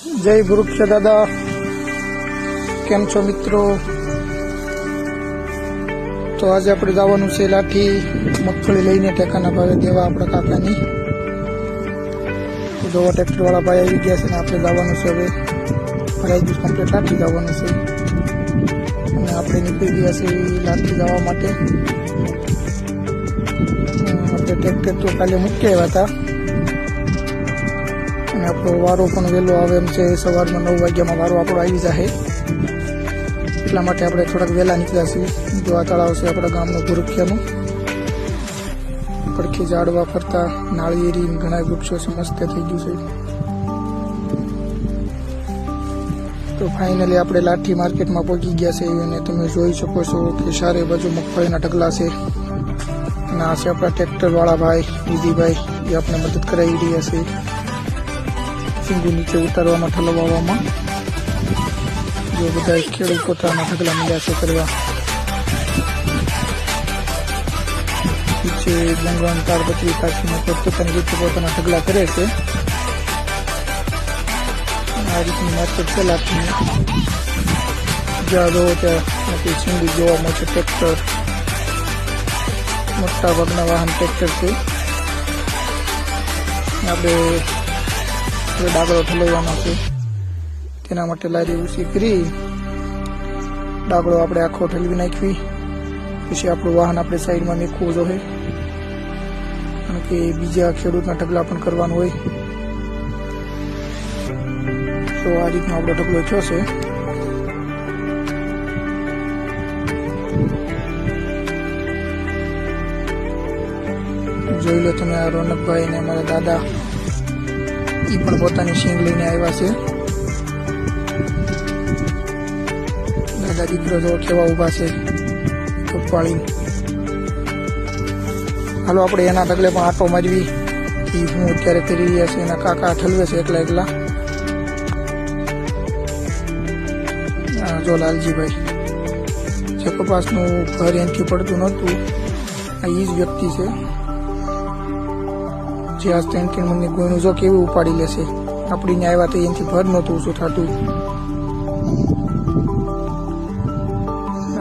જય વૃક્ષ દાદા, કેમ છો મિત્રો? તો આજે આપણે જવાનું છે લાઠી મગફળી લઈને ટેકાના ભાવે દેવા આપણા કાકાની. જોવા ટ્રેક્ટર વાળા ભાઈ આવી ગયા છે ને આપણે જવાનું છે. હવે અઢાઈ દિવસ કમ્પ્લીટ લાઠી જવાનું છે અને આપણે નીકળી ગયા છે લાઠી જવા માટે. આપણે ટ્રેક્ટર તો કાલે મૂકી આવ્યા હતા અને આપણો વારો પણ વહેલો આવે એમ છે. સવારમાં 9 વાગ્યામાં વારો આપણો આવી જાય, એટલા માટે આપણે થોડાક વહેલા નીકળ્યા છીએ. જો આ તળાવ છે આપણા ગામનું ભૂરખિયાનું. પડખે ઝાડવા ફરતા નાળિયેરી ઘણા વૃક્ષો છે, મસ્ત થઈ ગયું છે. તો ફાઇનલી આપણે લાઠી માર્કેટમાં પહોંચી ગયા છે અને તમે જોઈ શકો છો કે સારે બાજુ મગફળીના ઢગલા છે. અને આ છે આપણા ટ્રેક્ટર વાળા ભાઈ વિધિભાઈ, એ આપણે મદદ કરાવી રહ્યા છે સિંગુ નીચે ઉતારવામાં, ઠલવવામાં. જો બધા ખેડૂત પોતાના ઢગલા મળ્યા છે કરવા. નીચે બંગવાન તારપત્રી કાચીને પોતપોતાની રીતે પોતાના ઢગલા કરે છે. આ રીતની માર્કેટ છે લાઠી. જ્યાં જોવો ત્યાં સિંગુ જોવા મળશે. ટ્રેક્ટર, મોટા ભાગના વાહન ટ્રેક્ટર છે. આપણે ડાગલો ઠલવવાનો છે, તેના માટે લારી ઊંચી કરી ડાગલો આપણે આખો ઠલવી નાખવી. પછી આપણું વાહન આપણે સાઈડમાં મૂકવું જોઈએ, કારણ કે બીજા ખેડૂતના ઢગલા પણ કરવાનું હોય. તો આ રીતનો આપણો ઢગલો થયો છે. જોઈ લો તમે, આ રોનકભાઈ ને અમારા દાદા, એ પણ પોતાની સિંગ લઈને આવ્યા છે. દાદા દીકરો જો કેવા ઉભા છે કપાળી. હાલો આપણે એના ઢગલે પણ આટો મારવી. હું અત્યારે કરી રહ્યા છે, એના કાકા ઠલવે છે એકલા એકલા. જો લાલજીભાઈ, જે કપાસનું ઘર એનથી પડતું નહોતું, આ એ જ વ્યક્તિ છે જે આ 3 મણની ગોયનું જો કેવું ઉપાડી લેશે. આપડીને આવ્યા તો એનાથી ભર નહોતું ઓછું થતું.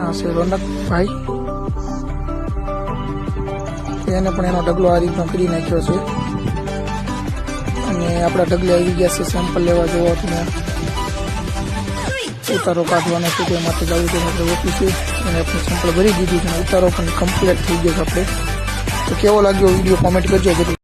આ છે રોનકભાઈ, એને પણ એનો ઢગલો આ રીતનો કરી નાખ્યો છે. અને આપણા ઢગલે આવી ગયા છે સેમ્પલ લેવા. જોવો તમે, ઉતારો કાઢવાનો છે, તે માટે જવું છે આપણે ઓફિસે. અને આપણે સેમ્પલ ભરી દીધું છે, ઉતારો પણ કમ્પ્લીટ થઈ ગયો છે આપણે. તો કેવો લાગ્યો વિડીયો કોમેન્ટ કરજો.